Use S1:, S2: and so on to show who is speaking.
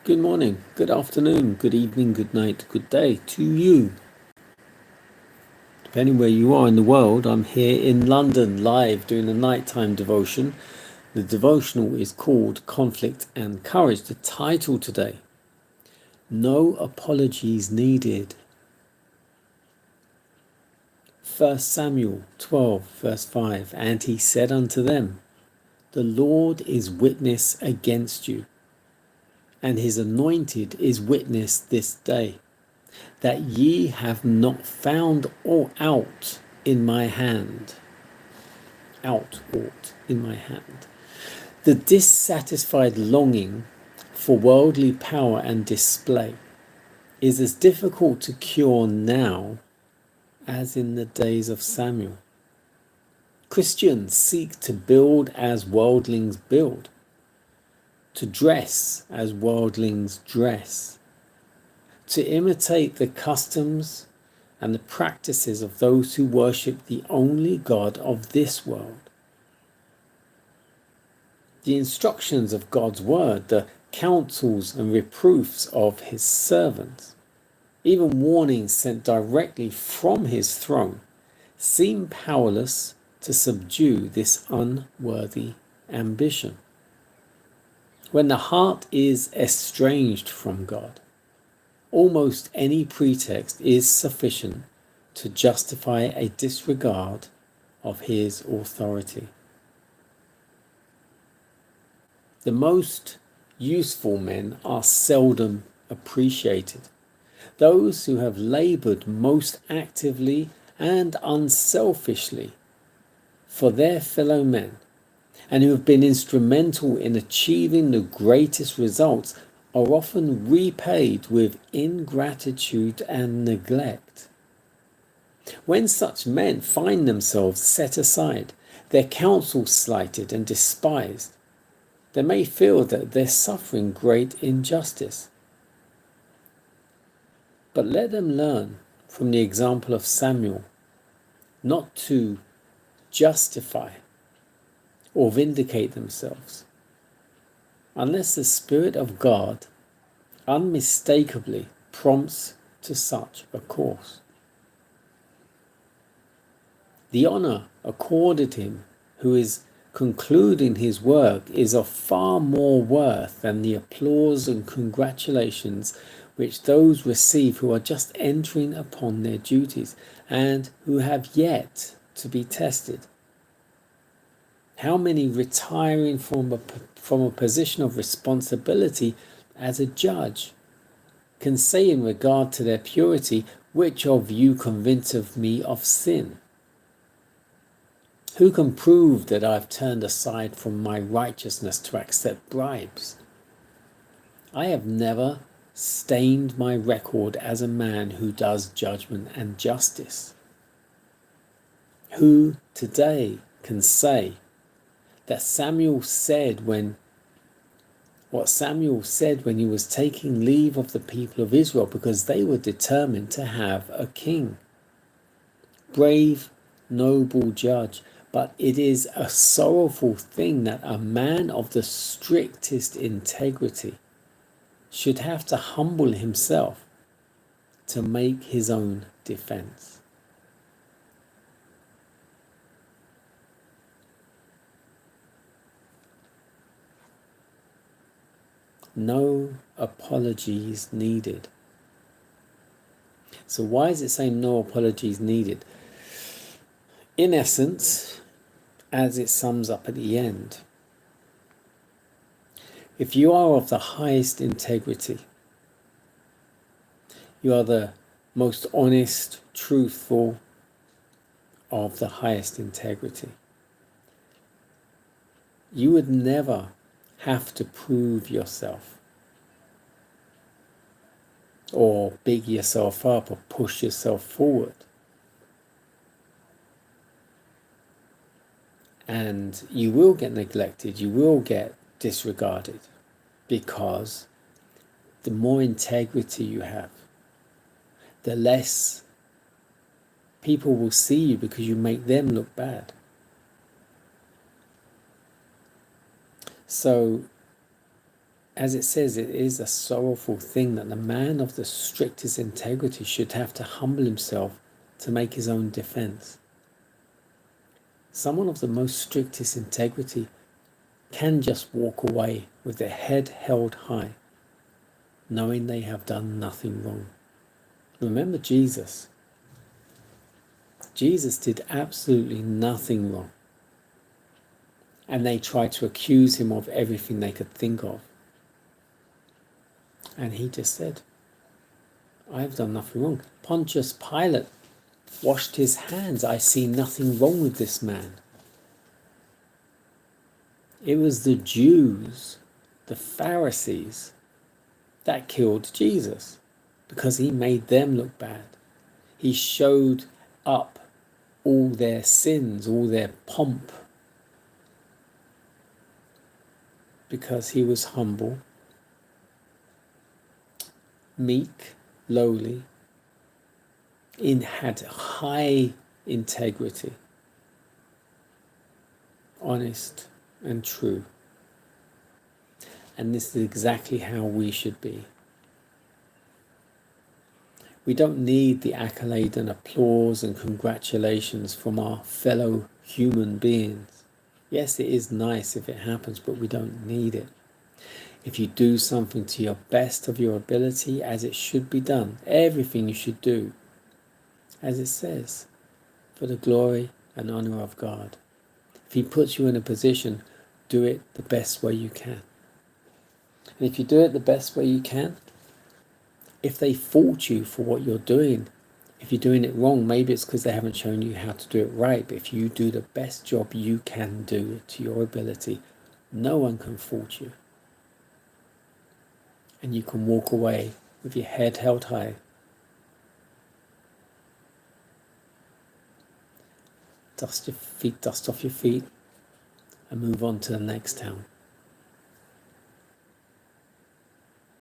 S1: Good morning, good afternoon, good evening, good night, good day to you. Depending where you are in the world, I'm here in London live doing a nighttime devotion. The devotional is called Conflict and Courage. The title today, No Apologies Needed. 1 Samuel 12 verse 5, and he said unto them, The Lord is witness against you, and his anointed is witness this day, that ye have not found aught in my hand. Aught in my hand. The dissatisfied longing for worldly power and display is as difficult to cure now as in the days of Samuel. Christians seek to build as worldlings build, to dress as worldlings dress, to imitate the customs and the practices of those who worship the only God of this world. The instructions of God's word, the counsels and reproofs of his servants, even warnings sent directly from his throne, seem powerless to subdue this unworthy ambition. When the heart is estranged from God, almost any pretext is sufficient to justify a disregard of his authority. The most useful men are seldom appreciated. Those who have labored most actively and unselfishly for their fellow men, and who have been instrumental in achieving the greatest results, are often repaid with ingratitude and neglect. When such men find themselves set aside, their counsel slighted and despised, they may feel that they're suffering great injustice. But let them learn from the example of Samuel not to justify or vindicate themselves unless the Spirit of God unmistakably prompts to such a course. The honor accorded him who is concluding his work is of far more worth than the applause and congratulations which those receive who are just entering upon their duties and who have yet to be tested. How many retiring from a position of responsibility as a judge can say in regard to their purity, which of you convinceth me of sin? Who can prove that I've turned aside from my righteousness to accept bribes? I have never stained my record as a man who does judgment and justice. Who today can say that Samuel said what Samuel said when he was taking leave of the people of Israel, because they were determined to have a king? Brave, noble judge, but it is a sorrowful thing that a man of the strictest integrity should have to humble himself to make his own defense. No apologies needed. So why is it saying no apologies needed? In essence, as it sums up at the end, if you are of the highest integrity, you are the most honest, truthful of the highest integrity, you would never have to prove yourself or big yourself up or push yourself forward. And you will get neglected, you will get disregarded, because the more integrity you have, the less people will see you because you make them look bad. So as it says, it is a sorrowful thing that the man of the strictest integrity should have to humble himself to make his own defense. Someone of the most strictest integrity can just walk away with their head held high, knowing they have done nothing wrong. Remember Jesus. Jesus did absolutely nothing wrong. And they tried to accuse him of everything they could think of. And he just said, I have done nothing wrong. Pontius Pilate washed his hands. I see nothing wrong with this man. It was the Jews, the Pharisees, that killed Jesus because he made them look bad. He showed up all their sins, all their pomp, because he was humble, meek, lowly, had high integrity, honest and true. And this is exactly how we should be. We don't need the accolade and applause and congratulations from our fellow human beings. Yes, it is nice if it happens, but we don't need it. If you do something to your best of your ability as it should be done, everything you should do, as it says, for the glory and honor of God. If he puts you in a position, do it the best way you can. And if you do it the best way you can, if they fault you for what you're doing, if you're doing it wrong, maybe it's because they haven't shown you how to do it right. But if you do the best job you can do to your ability, no one can fault you. And you can walk away with your head held high. Dust off your feet, and move on to the next town.